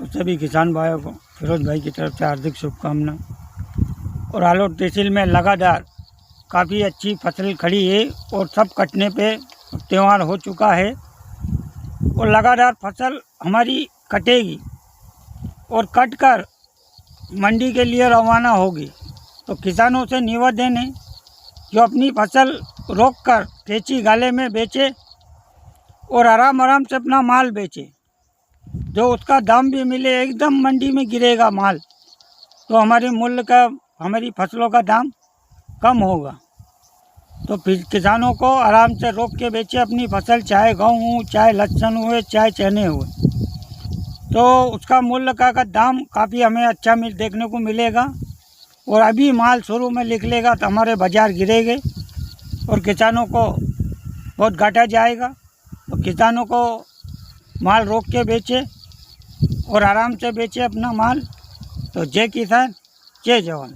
तो सभी किसान भाइयों को फिरोज भाई की तरफ से हार्दिक शुभकामना। और हालोद तहसील में लगातार काफ़ी अच्छी फसल खड़ी है और सब कटने पे त्यौहार हो चुका है और लगातार फसल हमारी कटेगी और कट कर मंडी के लिए रवाना होगी। तो किसानों से निवेदन है जो अपनी फसल रोक कर कैंची गाले में बेचे और आराम से अपना माल बेचे, जो उसका दाम भी मिले, एकदम मंडी में गिरेगा माल तो हमारी फसलों का दाम कम होगा। तो फिर किसानों को आराम से रोक के बेचे अपनी फसल, चाहे गेहूँ हो, चाहे लहसुन हुए, चाहे चने हुए, तो उसका मूल्य का दाम काफ़ी हमें अच्छा देखने को मिलेगा। और अभी माल शुरू में निकलेगा तो हमारे बाज़ार गिरेंगे और किसानों को बहुत घाटा जाएगा। तो किसानों को माल रोक के बेचे और आराम से बेचे अपना माल। तो जय किसान जय जवान।